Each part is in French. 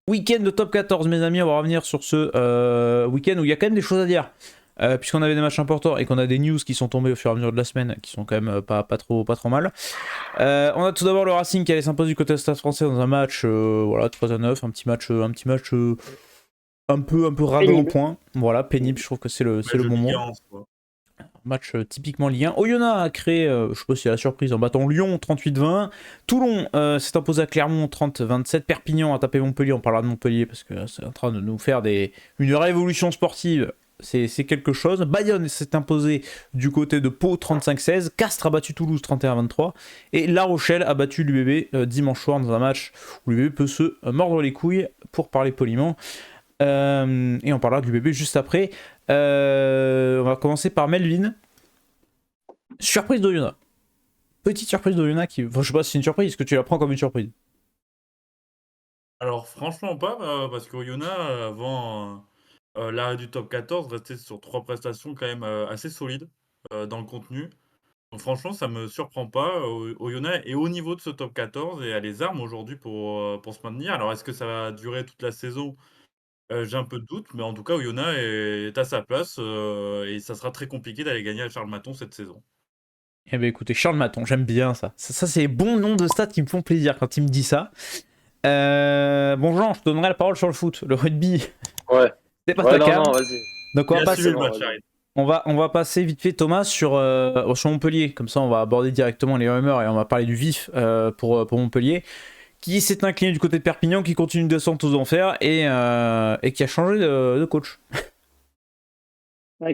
Week-end de top 14, mes amis. On va revenir sur ce week-end où il y a quand même des choses à dire. Puisqu'on avait des matchs importants et qu'on a des news qui sont tombées au fur et à mesure de la semaine, qui sont quand même pas trop mal. On a tout d'abord le Racing qui allait s'imposer du côté du Stade Français dans un match, voilà, 3-9, un petit match un peu radin en Pénible. point. Voilà, pénible, je trouve que c'est le bon mot. Match typiquement Ligue 1. Oyonnax a créé, je sais pas si c'est la surprise, en battant Lyon 38-20. Toulon s'est imposé à Clermont 30-27. Perpignan a tapé Montpellier. On parlera de Montpellier parce que c'est en train de nous faire une révolution sportive. C'est quelque chose. Bayonne s'est imposé du côté de Pau 35-16. Castres a battu Toulouse 31-23. Et La Rochelle a battu l'UBB dimanche soir dans un match où l'UBB peut se mordre les couilles, pour parler poliment. Et on parlera de l'UBB juste après. On va commencer par Melvin. Surprise d'Oyonnax. Petite surprise d'Oyonnax qui. Enfin, je sais pas si c'est une surprise. Est-ce que tu la prends comme une surprise? Alors franchement pas, parce qu'Oyonnax, avant l'arrêt du top 14, restait sur 3 prestations quand même assez solides dans le contenu. Donc franchement, ça me surprend pas. Oyonnax est au niveau de ce top 14 et a les armes aujourd'hui pour se maintenir. Alors est-ce que ça va durer toute la saison? J'ai un peu de doute, mais en tout cas, Oyonnax est à sa place et ça sera très compliqué d'aller gagner à Charles Maton cette saison. Eh bien écoutez, Charles Maton, j'aime bien ça. Ça, c'est les bons noms de stats qui me font plaisir quand il me dit ça. Bon Jean, je te donnerai la parole sur le foot. Le rugby, Ouais. c'est pas Ouais, ta cam. non, vas-y. Donc on va Bien passer. suivi le bon, match, vas-y. Harry. On va passer vite fait Thomas sur Montpellier. Comme ça, on va aborder directement les rumeurs et on va parler du vif pour Montpellier, qui s'est incliné du côté de Perpignan, qui continue de descendre aux enfers et qui a changé de coach.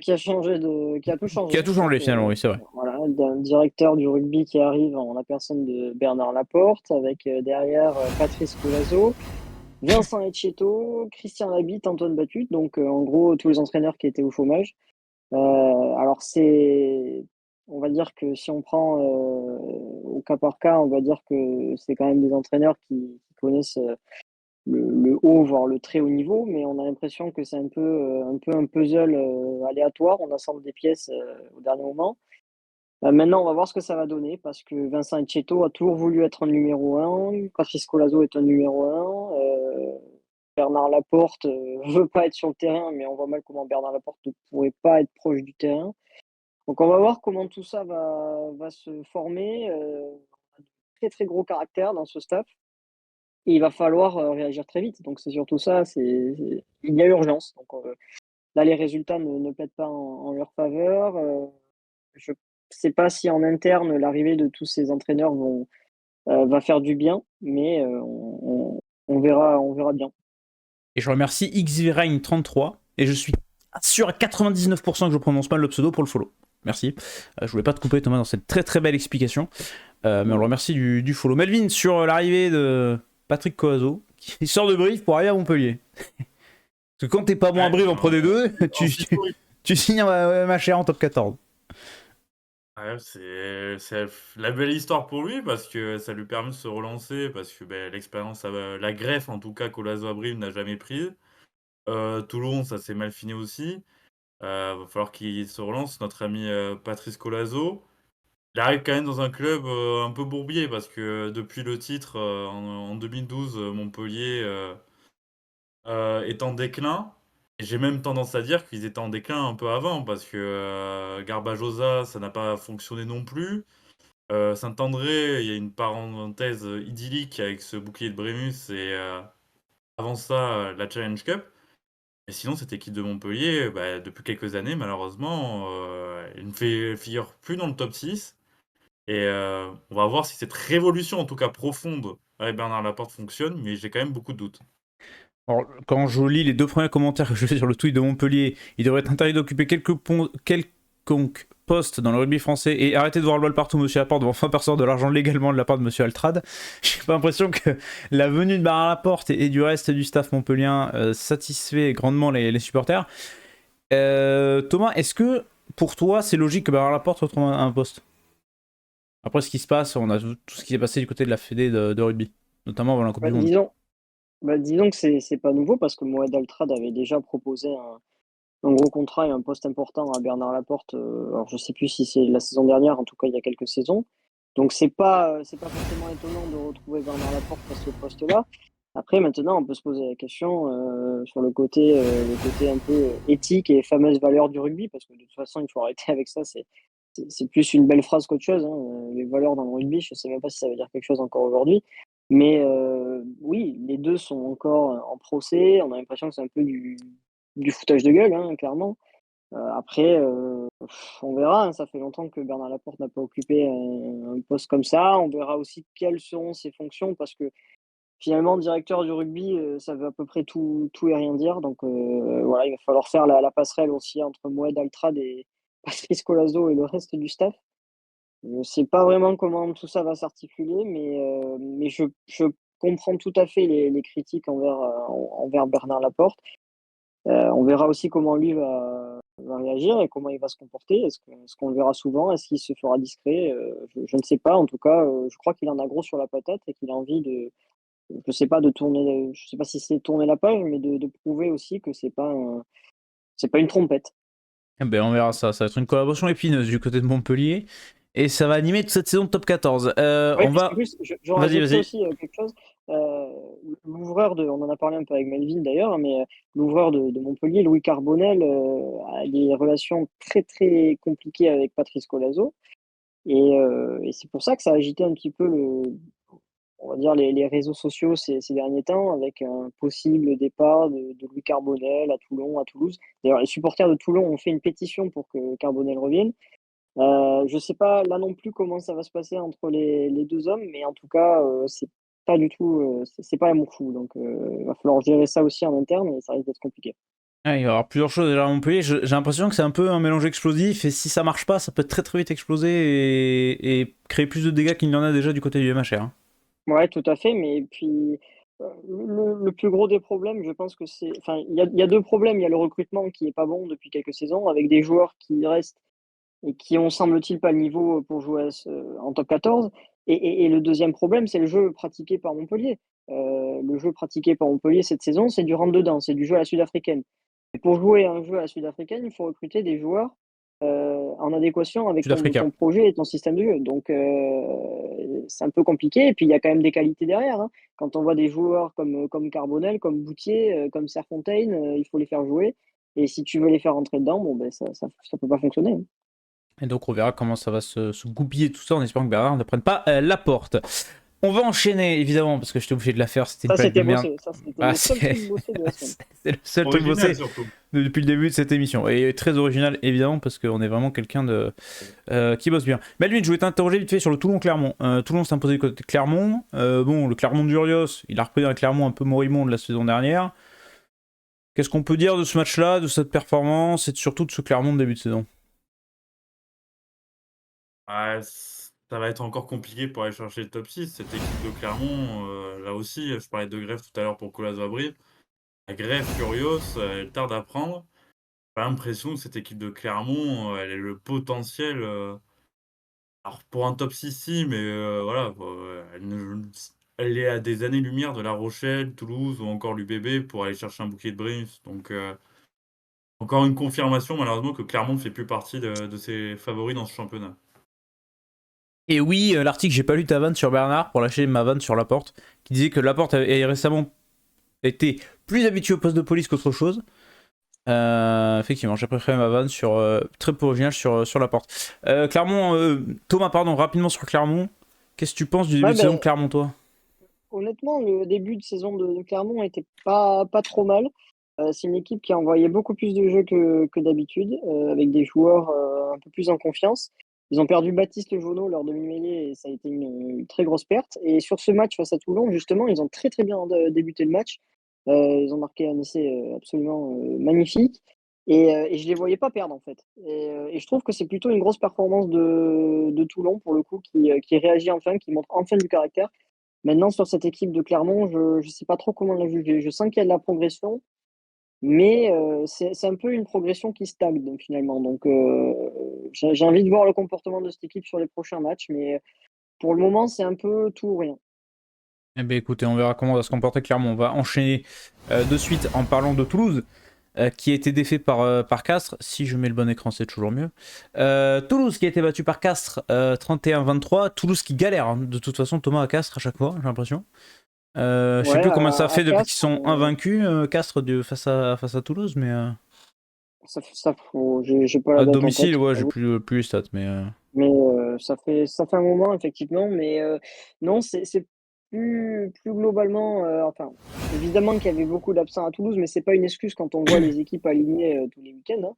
Qui a tout changé. Qui a tout changé finalement, oui, c'est vrai. Voilà, d'un directeur du rugby qui arrive en la personne de Bernard Laporte, avec derrière Patrice Colazo, Vincent Etcheto, Christian Labitte, Antoine Batut, donc en gros tous les entraîneurs qui étaient au chômage. Alors on va dire que si on prend au cas par cas, on va dire que c'est quand même des entraîneurs qui connaissent le haut, voire le très haut niveau, mais on a l'impression que c'est un puzzle aléatoire. On assemble des pièces au dernier moment. Maintenant, on va voir ce que ça va donner, parce que Vincent Etcheto a toujours voulu être un numéro 1, Patrice Colazo est un numéro 1, Bernard Laporte veut pas être sur le terrain, mais on voit mal comment Bernard Laporte ne pourrait pas être proche du terrain. Donc on va voir comment tout ça va se former. Très très gros caractère dans ce staff. Et il va falloir réagir très vite. Donc c'est surtout ça, il y a urgence. Donc là, les résultats ne plaident pas en leur faveur. Je ne sais pas si en interne, l'arrivée de tous ces entraîneurs va faire du bien, mais on verra bien. Et je remercie XVRain33 et je suis sûr à 99% que je prononce mal le pseudo pour le follow. Merci. Je voulais pas te couper Thomas dans cette très très belle explication, mais on le remercie du follow. Melvin, sur l'arrivée de Patrick Coazo, qui sort de Brive pour arriver à Montpellier. Parce que quand t'es pas bon à Brive en Pro D2, tu signes ma chère en top 14. Ouais, c'est la belle histoire pour lui parce que ça lui permet de se relancer, parce que l'expérience, la greffe en tout cas qu'Olazo à Brive n'a jamais prise. Toulon, ça s'est mal fini aussi. Va falloir qu'il se relance, notre ami Patrice Colazo. Il arrive quand même dans un club un peu bourbier parce que depuis le titre en 2012, Montpellier est en déclin. Et j'ai même tendance à dire qu'ils étaient en déclin un peu avant parce que Garbajosa, ça n'a pas fonctionné non plus. Saint-André, il y a une parenthèse idyllique avec ce bouclier de Brennus et avant ça, la Challenge Cup. Et sinon, cette équipe de Montpellier, depuis quelques années, malheureusement, elle ne figure plus dans le top 6. Et on va voir si cette révolution, en tout cas profonde, avec Bernard Laporte fonctionne, mais j'ai quand même beaucoup de doutes. Alors, quand je lis les deux premiers commentaires que je fais sur le tweet de Montpellier, il devrait être interdit d'occuper quelconque poste dans le rugby français et arrêter de voir le bal partout, monsieur Laporte, va enfin percevoir de l'argent légalement de la part de monsieur Altrad. J'ai pas l'impression que la venue de Bernard Laporte et du reste du staff montpellien satisfait grandement les supporters. Thomas, est-ce que pour toi c'est logique que Bernard Laporte retrouve un poste? Après ce qui se passe, on a tout ce qui s'est passé du côté de la Fédé de rugby, notamment avant la Coupe du Monde. Disons que c'est pas nouveau, parce que Moed Altrad avait déjà proposé un gros contrat et un poste important à Bernard Laporte. Alors je sais plus si c'est la saison dernière, en tout cas il y a quelques saisons. Donc c'est pas forcément étonnant de retrouver Bernard Laporte à ce poste-là. Après, maintenant, on peut se poser la question sur le côté un peu éthique et fameuses valeurs du rugby, parce que de toute façon, il faut arrêter avec ça. C'est plus une belle phrase qu'autre chose, hein. Les valeurs dans le rugby, je sais même pas si ça veut dire quelque chose encore aujourd'hui. Mais oui, les deux sont encore en procès. On a l'impression que c'est un peu du foutage de gueule, hein, clairement. Après, on verra, hein. Ça fait longtemps que Bernard Laporte n'a pas occupé un poste comme ça. On verra aussi quelles seront ses fonctions, parce que finalement, directeur du rugby, ça veut à peu près tout et rien dire. Donc voilà, il va falloir faire la passerelle aussi entre Moed Altrad et Patrice Colazo et le reste du staff. Je ne sais pas vraiment comment tout ça va s'articuler, mais je comprends tout à fait les critiques envers Bernard Laporte. On verra aussi comment lui va réagir et comment il va se comporter. Est-ce qu'on le verra souvent? Est-ce qu'il se fera discret? Je ne sais pas. En tout cas, je crois qu'il en a gros sur la patate et qu'il a envie je sais pas, je sais pas si c'est tourner la page, mais de prouver aussi que c'est pas une trompette. Eh ben, on verra ça. Ça va être une collaboration épineuse du côté de Montpellier. Et ça va animer toute cette saison de top 14. Oui, On parce va. qu'en plus, je Vas-y, rajouterais vas-y. aussi quelque chose. On en a parlé un peu avec Melvin d'ailleurs, mais l'ouvreur de Montpellier, Louis Carbonel, a des relations très très compliquées avec Patrice Colazo. Et c'est pour ça que ça a agité un petit peu on va dire les réseaux sociaux ces derniers temps, avec un possible départ de Louis Carbonel à Toulon, à Toulouse. D'ailleurs, les supporters de Toulon ont fait une pétition pour que Carbonel revienne. Je sais pas là non plus comment ça va se passer entre les deux hommes, mais en tout cas, c'est pas du tout, c'est pas l'amour fou. Donc, il va falloir gérer ça aussi en interne et ça risque d'être compliqué. Ouais, il va y avoir plusieurs choses déjà à Montpellier. J'ai l'impression que c'est un peu un mélange explosif. Et si ça marche pas, ça peut très très vite exploser et créer plus de dégâts qu'il n'y en a déjà du côté du MHR, hein. Ouais, tout à fait, mais puis, le plus gros des problèmes, je pense que enfin, il y a 2 problèmes. Il y a le recrutement qui est pas bon depuis quelques saisons, avec des joueurs qui restent et qui ont, semble-t-il, pas le niveau pour jouer en top 14. Et le deuxième problème, c'est le jeu pratiqué par Montpellier. Le jeu pratiqué par Montpellier cette saison, c'est du rentre-dedans, c'est du jeu à la sud-africaine. Et pour jouer un jeu à la sud-africaine, il faut recruter des joueurs en adéquation avec Sud-Africain. ton projet et ton système de jeu. Donc, c'est un peu compliqué. Et puis, il y a quand même des qualités derrière, hein. Quand on voit des joueurs comme Carbonel, comme Boutier, comme Serfontaine, il faut les faire jouer. Et si tu veux les faire rentrer dedans, bon, ben, ça peut pas fonctionner, hein. Et donc on verra comment ça va se goupiller tout ça en espérant que Bernard ne prenne pas la porte. On va enchaîner évidemment parce que j'étais obligé de la faire, c'était une Ça, palette de c'était merde. bossé. Ça, c'était Ah, le seul truc bossé de la semaine. c'est le seul truc Original bossé surtout. depuis le début de cette émission. Et très original évidemment parce qu'on est vraiment quelqu'un de qui bosse bien. Melvin, je voulais t'interroger vite fait sur le Toulon-Clermont. Toulon s'est imposé du côté de Clermont. Bon, le Clermont d'Urios, il a repris un Clermont un peu moribond de la saison dernière. Qu'est-ce qu'on peut dire de ce match-là, de cette performance et surtout de ce Clermont de début de saison? Ouais, ça va être encore compliqué pour aller chercher le top 6. Cette équipe de Clermont, là aussi, je parlais de Grève tout à l'heure pour Colas Abril. La Grève Furios, elle tarde à prendre. J'ai l'impression que cette équipe de Clermont, elle a le potentiel. Alors pour un top 6, si, mais voilà, quoi, elle est à des années-lumière de La Rochelle, Toulouse ou encore l'UBB pour aller chercher un bouquet de Brims. Donc encore une confirmation, malheureusement, que Clermont ne fait plus partie de ses favoris dans ce championnat. Et oui, l'article, j'ai pas lu ta vanne sur Bernard pour lâcher ma vanne sur Laporte, qui disait que Laporte avait récemment été plus habitué au poste de police qu'autre chose. Effectivement, j'ai préféré ma vanne sur très peu original sur Laporte. Clermont, Thomas, pardon, rapidement sur Clermont. Qu'est-ce que tu penses du début Ouais, de saison ben, de Clermont, toi? honnêtement, le début de saison de Clermont était pas trop mal. C'est une équipe qui a envoyé beaucoup plus de jeux que d'habitude, avec des joueurs un peu plus en confiance. Ils ont perdu Baptiste Jonot lors de demi-mêlée et ça a été une très grosse perte. Et sur ce match face à Toulon, justement, ils ont très très bien débuté le match. Ils ont marqué un essai absolument magnifique. Et je les voyais pas perdre en fait. Et je trouve que c'est plutôt une grosse performance de Toulon pour le coup qui réagit enfin, qui montre enfin du caractère. Maintenant, sur cette équipe de Clermont, je ne sais pas trop comment la juger. Je sens qu'il y a de la progression, mais c'est un peu une progression qui stagne donc, finalement. Donc, j'ai envie de voir le comportement de cette équipe sur les prochains matchs, mais pour le moment, c'est un peu tout ou rien. Eh bien écoutez, on verra comment va se comporter Clermont. On va enchaîner de suite en parlant de Toulouse, qui a été défait par Castres. Si je mets le bon écran, c'est toujours mieux. Toulouse qui a été battu par Castres 31-23. Toulouse qui galère, hein. De toute façon, Thomas à Castres à chaque fois, j'ai l'impression. Je sais Ouais, plus combien ça fait depuis qu'ils Castres, sont invaincus, Castres, face à Toulouse, mais j'ai pas la à date en domicile, tête, ouais, j'ai j'avoue. plus les stats, mais Mais ça fait un moment, effectivement. Mais non, c'est plus globalement, enfin, évidemment qu'il y avait beaucoup d'absents à Toulouse, mais c'est pas une excuse quand on voit les équipes alignées tous les week-ends, hein.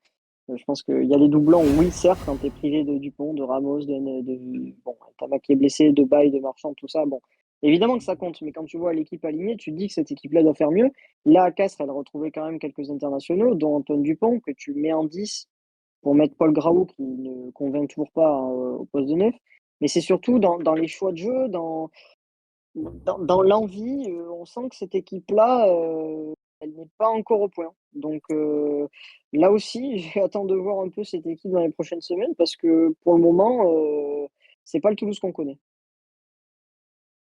Je pense qu'il y a des doublons, oui, certes, quand tu es privé de Dupont, de Ramos, bon, Tama qui est blessé, de Baye, de Marchand, tout ça. Bon, évidemment que ça compte, mais quand tu vois l'équipe alignée, tu te dis que cette équipe-là doit faire mieux. Là, à Castres, elle retrouvait quand même quelques internationaux, dont Antoine Dupont, que tu mets en 10 pour mettre Paul Graou, qui ne convainc toujours pas au poste de neuf. Mais c'est surtout dans les choix de jeu, dans l'envie, on sent que cette équipe-là, elle n'est pas encore au point. Donc là aussi, j'attends de voir un peu cette équipe dans les prochaines semaines parce que pour le moment, c'est pas le Toulouse qu'on connaît.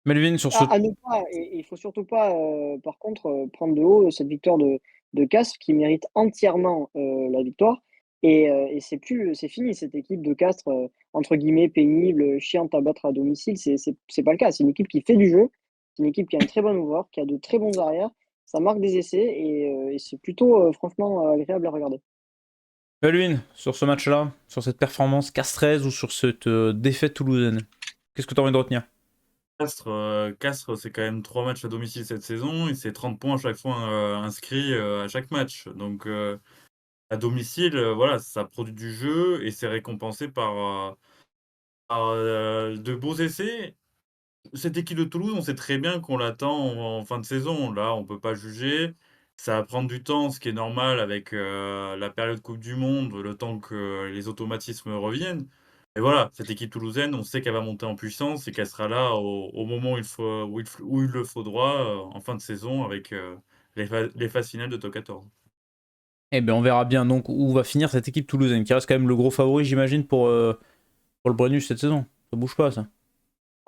Melvin sur ce. À ne pas, et il faut surtout pas, par contre, prendre de haut cette victoire de Castres qui mérite entièrement la victoire. Et c'est fini cette équipe de Castres, entre guillemets, pénible, chiante à battre à domicile. C'est pas le cas. C'est une équipe qui fait du jeu. C'est une équipe qui a un très bon ouvreur, qui a de très bons arrières. Ça marque des essais et c'est plutôt, franchement, agréable à regarder. Melvin, sur ce match-là, sur cette performance castraise ou sur cette défaite toulousaine, qu'est-ce que tu as envie de retenir? Castres, c'est quand même 3 matchs à domicile cette saison et c'est 30 points à chaque fois inscrits à chaque match. Donc à domicile, voilà, ça produit du jeu et c'est récompensé par de beaux essais. Cette équipe de Toulouse, on sait très bien qu'on l'attend en fin de saison. Là, on peut pas juger. Ça va prendre du temps, ce qui est normal avec la période coupe du monde, le temps que les automatismes reviennent. Et voilà, cette équipe toulousaine, on sait qu'elle va monter en puissance et qu'elle sera là au moment où il le faudra, en fin de saison avec les phases finales de top 14. Eh bien, on verra bien donc où va finir cette équipe toulousaine, qui reste quand même le gros favori, j'imagine, pour le Brennus cette saison. Ça bouge pas, ça.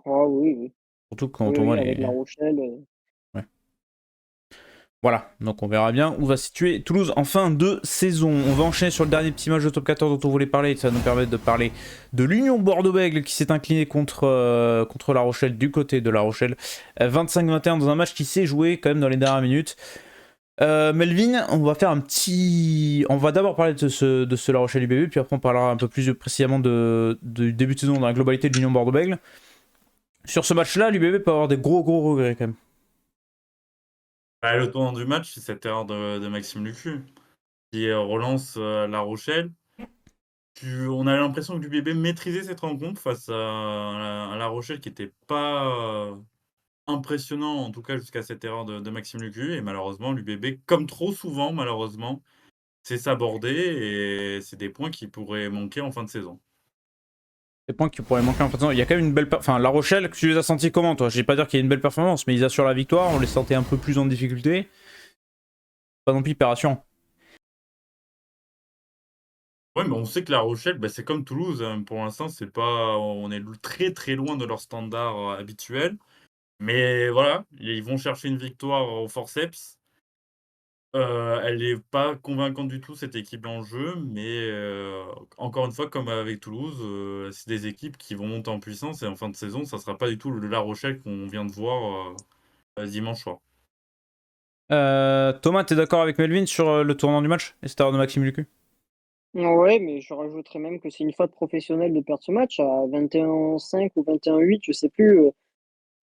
Ah oui, oui. Surtout quand Oui, on oui, voit avec les. La Rochelle. Ouais. Voilà, donc on verra bien où va se situer Toulouse en fin de saison. On va enchaîner sur le dernier petit match de top 14 dont on voulait parler. Ça va nous permettre de parler de l'Union Bordeaux-Bègles qui s'est incliné contre La Rochelle du côté de La Rochelle. 25-21 dans un match qui s'est joué quand même dans les dernières minutes. Melvin, on va faire un petit. On va d'abord parler de ce La Rochelle UBB, puis après on parlera un peu plus précisément du début de saison dans la globalité de l'Union Bordeaux-Bègles. Sur ce match-là, l'UBB peut avoir des gros regrets quand même. Bah, le tournant du match, c'est cette erreur de Maxime Lucu qui relance La Rochelle. On a l'impression que l'UBB maîtrisait cette rencontre face à La Rochelle qui était pas impressionnant, en tout cas jusqu'à cette erreur de Maxime Lucu. Et malheureusement, l'UBB, comme trop souvent, malheureusement, c'est sabordé et c'est des points qui pourraient manquer en fin de saison. Des points qui pourraient manquer en fait. Il y a quand même une belle. Enfin, La Rochelle, tu les as sentis comment toi? Je vais pas dire qu'il y a une belle performance, mais ils assurent la victoire. On les sentait un peu plus en difficulté. Pas non plus hyper rassurant. Ouais, mais on sait que La Rochelle, bah, c'est comme Toulouse, hein. Pour l'instant, c'est pas, on est très très loin de leur standard habituel. Mais voilà, ils vont chercher une victoire au forceps. Elle est pas convaincante du tout cette équipe en jeu, mais encore une fois, comme avec Toulouse, c'est des équipes qui vont monter en puissance et en fin de saison, ça sera pas du tout le La Rochelle qu'on vient de voir, dimanche soir. Thomas, t'es d'accord avec Melvin sur le tournant du match et cette erreur de Maxime Lucu? Ouais, mais je rajouterais même que c'est une faute professionnelle de perdre ce match à 21-5 ou 21-8, je sais plus.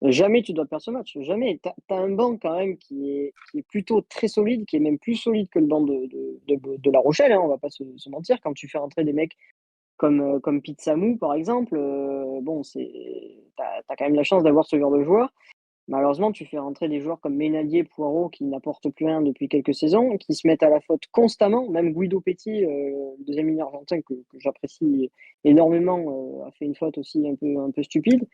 Jamais tu dois perdre ce match, jamais. T'as un banc quand même qui est plutôt très solide, qui est même plus solide que le banc de La Rochelle, hein, on va pas se mentir. Quand tu fais rentrer des mecs comme Pete Samou, par exemple, bon, t'as quand même la chance d'avoir ce genre de joueur. Malheureusement, tu fais rentrer des joueurs comme Ménadier, Poirot, qui n'apportent plus rien depuis quelques saisons, qui se mettent à la faute constamment. Même Guido Petit, le deuxième ligne argentin que j'apprécie énormément, a fait une faute aussi un peu stupide.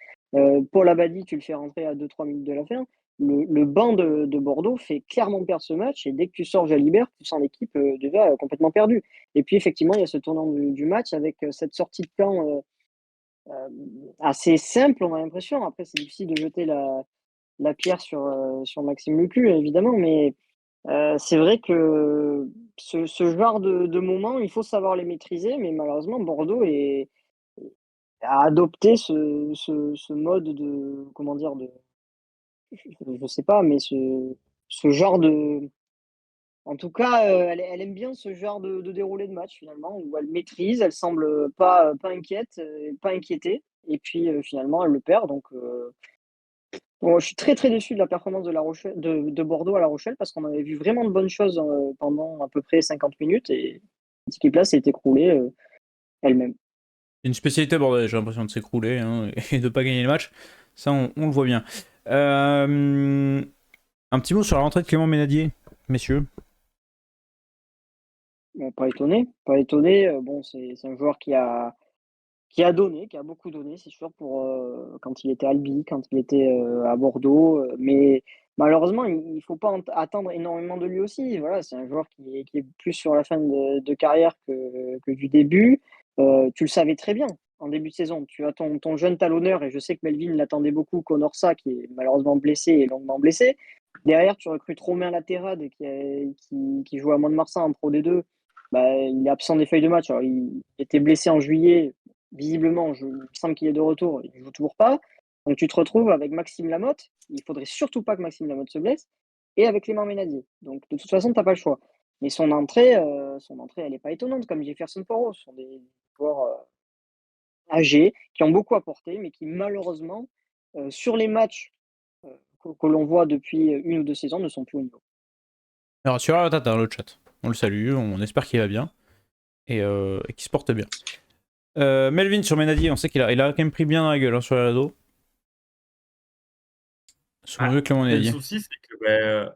Paul Abadi, tu le fais rentrer à 2-3 minutes de la fin. Le banc de Bordeaux fait clairement perdre ce match et dès que tu sors Jalibert, tu sens l'équipe déjà complètement perdue. Et puis effectivement, il y a ce tournant du match avec cette sortie de camp assez simple, on a l'impression. Après, c'est difficile de jeter la pierre sur Maxime Lucu, évidemment, mais c'est vrai que ce genre de moments, il faut savoir les maîtriser, mais malheureusement, Bordeaux a adopté ce mode de, comment dire, je sais pas, mais ce genre de. En tout cas, elle aime bien ce genre de déroulé de match finalement, où elle maîtrise, elle semble pas inquiète, pas inquiétée, et puis finalement elle le perd. Donc, bon, je suis très très déçu de la performance de La Rochelle, de Bordeaux à La Rochelle, parce qu'on avait vu vraiment de bonnes choses pendant à peu près 50 minutes, et cette équipe-là s'est écroulée elle-même. Une spécialité bordelaise, j'ai l'impression de s'écrouler hein, et de pas gagner le match. Ça, on le voit bien. Un petit mot sur la rentrée de Clément Ménadier, messieurs. Bon, pas étonné, pas étonné. Bon, c'est un joueur qui a donné, qui a beaucoup donné, c'est sûr, pour quand il était à Albi, quand il était à Bordeaux. Mais malheureusement, il faut pas attendre énormément de lui aussi. Voilà, c'est un joueur qui est plus sur la fin de carrière que du début. Tu le savais très bien en début de saison. Tu as ton jeune talonneur, et je sais que Melvin l'attendait beaucoup, Konorsa, qui est malheureusement blessé et longuement blessé. Derrière, tu recrutes Romain Laterade, qui joue à Mont-de-Marsan en Pro D2. Bah, il est absent des feuilles de match. Alors, il était blessé en juillet. Visiblement, il me semble qu'il est de retour, il ne joue toujours pas. Donc tu te retrouves avec Maxime Lamotte, il faudrait surtout pas que Maxime Lamotte se blesse, et avec Clément Ménadier. Donc de toute façon, tu n'as pas le choix. Mais son entrée, elle n'est pas étonnante, comme Jefferson Poro. Ce sont des joueurs âgés qui ont beaucoup apporté, mais qui malheureusement, sur les matchs que l'on voit depuis 1 ou 2 saisons, ne sont plus au niveau. Alors, sur la tata, le chat. On le salue, on espère qu'il va bien et qu'il se porte bien. Melvin sur Ménadier, on sait qu'il a quand même pris bien dans la gueule hein, sur la Lado. Souvent mieux que Clément Mais le Ménadier. souci, c'est que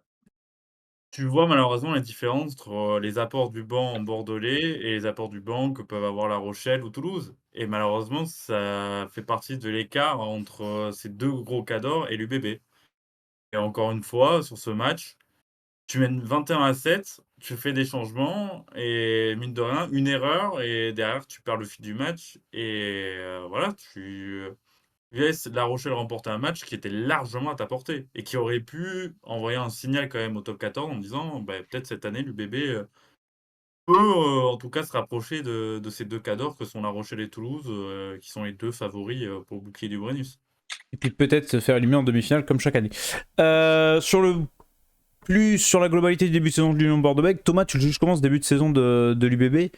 tu vois malheureusement les différences entre les apports du banc en bordelais et les apports du banc que peuvent avoir La Rochelle ou Toulouse. Et malheureusement, ça fait partie de l'écart entre ces deux gros cadors et l'UBB. Et encore une fois, sur ce match, tu mènes 21-7, tu fais des changements et mine de rien, une erreur et derrière tu perds le fil du match et voilà, tu laisses La Rochelle remporter un match qui était largement à ta portée et qui aurait pu envoyer un signal quand même au top 14 en disant bah, peut-être cette année l'UBB peut en tout cas se rapprocher de ces deux cadors que sont La Rochelle et Toulouse, qui sont les deux favoris pour le bouclier du Brennus. Et puis peut-être se faire éliminer en demi-finale comme chaque année. Sur la globalité du début de saison de l'Union Bordeaux-Bègles, Thomas, tu le juges comment ce début de saison de l'UBB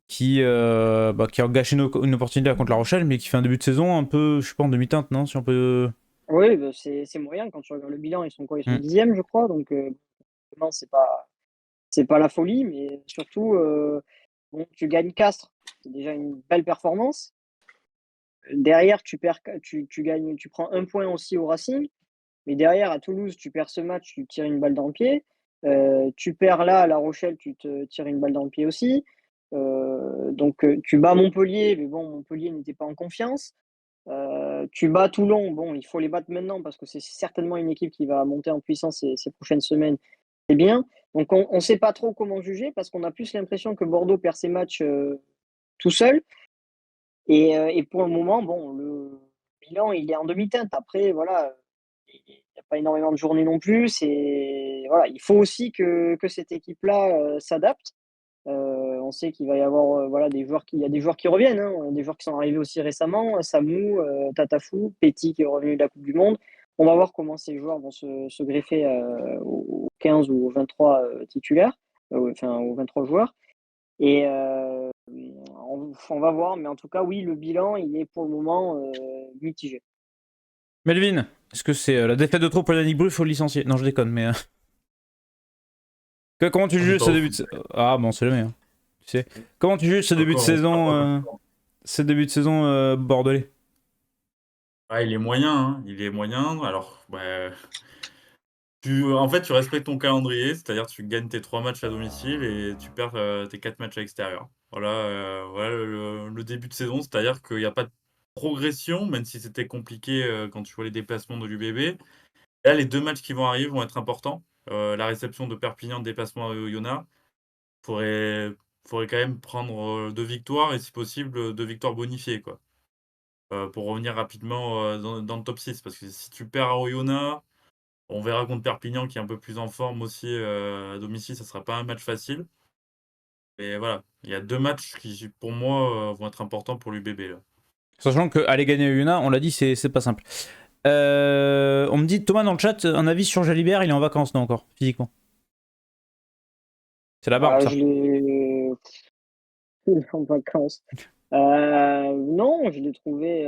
qui a gâché une opportunité contre La Rochelle, mais qui fait un début de saison un peu, je sais pas, en demi-teinte, non? Si on peut. Oui, bah, c'est moyen quand tu regardes le bilan, ils sont quoi? Ils sont Hmm. 10e, je crois. Donc non, c'est pas la folie, mais surtout, bon, tu gagnes Castres, c'est déjà une belle performance. Derrière, tu prends un point aussi au Racing, mais derrière, à Toulouse, tu perds ce match, tu te tires une balle dans le pied. Tu perds là, à La Rochelle, tu te tires une balle dans le pied aussi. Donc, tu bats Montpellier, mais bon, Montpellier n'était pas en confiance. Tu bats Toulon, bon, il faut les battre maintenant parce que c'est certainement une équipe qui va monter en puissance ces prochaines semaines. C'est bien. Donc, on ne sait pas trop comment juger parce qu'on a plus l'impression que Bordeaux perd ses matchs tout seul. Et pour le moment, bon, le bilan, il est en demi-teinte. Après, voilà, il n'y a pas énormément de journées non plus. Voilà, il faut aussi que cette équipe-là s'adapte. On sait qu'il va y avoir voilà, il y a des joueurs qui reviennent, hein, des joueurs qui sont arrivés aussi récemment, Samou, Tatafou, Petit qui est revenu de la Coupe du Monde. On va voir comment ces joueurs vont se greffer aux 15 ou aux 23 titulaires, enfin aux 23 joueurs. Et on va voir, mais en tout cas, oui, le bilan, il est pour le moment mitigé. Melvin, est-ce que c'est la défaite de trop pour Yannick Bru, faut le licencier? Non, je déconne, mais. Comment tu On n'est juges pas ce au début de foot. Ah, bon, c'est le meilleur. Tu sais. Comment tu juges ce début de Encore, on parle saison, pas de sport. bordelais? Ah, il est moyen, hein, il est moyen. Alors, en fait, tu respectes ton calendrier, c'est-à-dire tu gagnes tes 3 matchs à domicile et tu perds tes 4 matchs à l'extérieur. Voilà, voilà le début de saison, c'est-à-dire qu'il n'y a pas de progression, même si c'était compliqué quand tu vois les déplacements de l'UBB. Là, les 2 matchs qui vont arriver vont être importants. La réception de Perpignan, le déplacement à Oyonnax. Faudrait, faudrait quand même prendre 2 victoires et si possible 2 victoires bonifiées, quoi. Pour revenir rapidement dans le top 6. Parce que si tu perds à Oyonnax, on verra contre Perpignan qui est un peu plus en forme aussi à domicile, ça sera pas un match facile. Et voilà, il y a 2 matchs qui, pour moi, vont être importants pour l'UBB là. Sachant qu'aller gagner à Yuna, on l'a dit, c'est pas simple. On me dit, Thomas dans le chat, un avis sur Jalibert, il est en vacances, non encore, physiquement. C'est la barbe, ça. Je l'ai en vacances. Non, je l'ai trouvé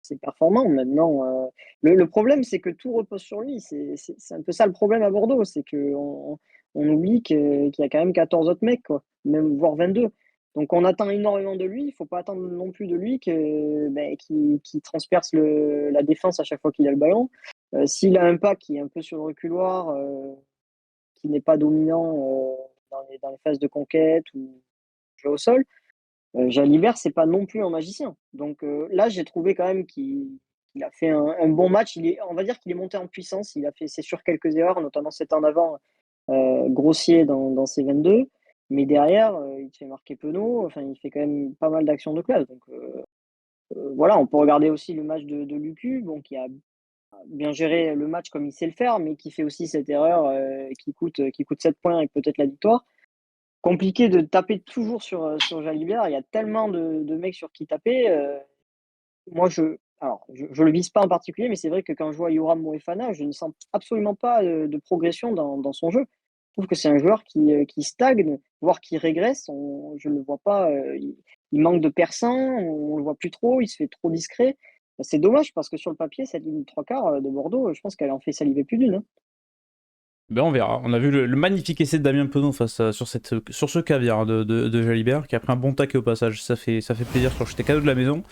assez performant. Maintenant, le problème, c'est que tout repose sur lui. C'est un peu ça le problème à Bordeaux, c'est qu'on on oublie qu'il y a quand même 14 autres mecs, quoi, même voire 22. Donc on attend énormément de lui. Il faut pas attendre non plus de lui qu'il transperce la défense à chaque fois qu'il a le ballon. S'il a un pack qui est un peu sur le reculoir, qui n'est pas dominant dans les phases de conquête ou jeu au sol, Jalibert, c'est pas non plus un magicien. Donc là, j'ai trouvé quand même qu'il a fait un bon match. On va dire qu'il est monté en puissance. Il a fait, c'est sûr, quelques erreurs, notamment cet en avant grossier dans ses 22. Mais derrière, il se fait marquer penaud. Enfin, il fait quand même pas mal d'actions de classe. Donc voilà, on peut regarder aussi le match de Lucu, bon, qui a bien géré le match comme il sait le faire, mais qui fait aussi cette erreur qui coûte 7 points et peut-être la victoire. Compliqué de taper toujours sur Jalibert. Il y a tellement de mecs sur qui taper. Moi, je le vise pas en particulier, mais c'est vrai que quand je vois Yoram Moefana, je ne sens absolument pas de progression dans son jeu. Je trouve que c'est un joueur qui stagne, voire qui régresse. Je ne le vois pas. Il manque de perçant, on le voit plus trop, il se fait trop discret. C'est dommage parce que sur le papier, cette ligne de 3/4 de Bordeaux, je pense qu'elle en fait saliver plus d'une. Ben on verra. On a vu le magnifique essai de Damien Penaud sur ce caviar de Jalibert, qui a pris un bon taquet au passage. Ça fait plaisir sur jeter cadeau de la maison.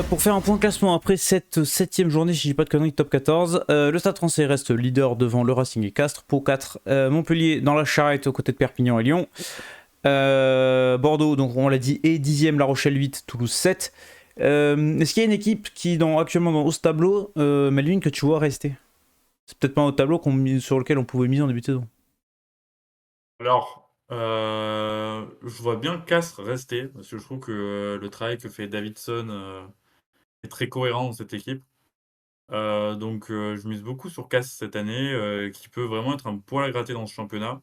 Pour faire un point classement après cette 7ème journée, si je dis pas de conneries, top 14, le Stade Français reste leader devant le Racing et Castres. Pau 4, Montpellier dans la charrette aux côtés de Perpignan et Lyon. Bordeaux, donc on l'a dit, est 10ème, La Rochelle 8, Toulouse 7. Est-ce qu'il y a une équipe qui actuellement dans haut tableau, Melvin, que tu vois rester? C'est peut-être pas un haut tableau sur lequel on pouvait miser en début de saison. Alors, je vois bien Castres rester, parce que je trouve que le travail que fait Davidson est très cohérent dans cette équipe. Donc, je mise beaucoup sur Castres cette année, qui peut vraiment être un poil à gratter dans ce championnat.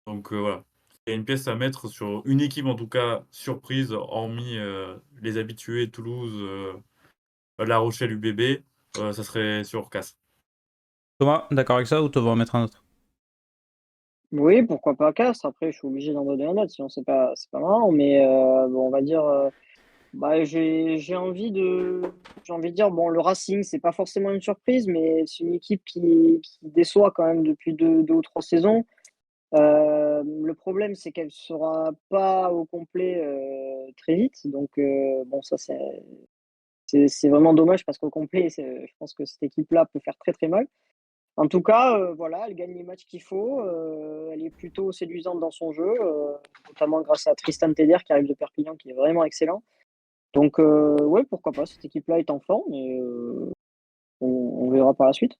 Donc, voilà. Il y a une pièce à mettre sur une équipe, en tout cas, surprise, hormis les habitués Toulouse, La Rochelle, UBB, ça serait sur Castres. Thomas, d'accord avec ça ou tu vas en mettre un autre? Oui, pourquoi pas Castres. Après, je suis obligé d'en donner un autre, sinon c'est pas marrant. Mais bon, on va dire, j'ai envie de dire, bon, le Racing, c'est pas forcément une surprise, mais c'est une équipe qui déçoit quand même depuis deux ou trois saisons. Le problème, c'est qu'elle sera pas au complet très vite. Donc, bon, ça, c'est vraiment dommage parce qu'au complet, je pense que cette équipe-là peut faire très très mal. En tout cas, voilà, elle gagne les matchs qu'il faut. Elle est plutôt séduisante dans son jeu, notamment grâce à Tristan Teder qui arrive de Perpignan, qui est vraiment excellent. Donc, ouais, pourquoi pas. Cette équipe-là est en forme et on verra par la suite.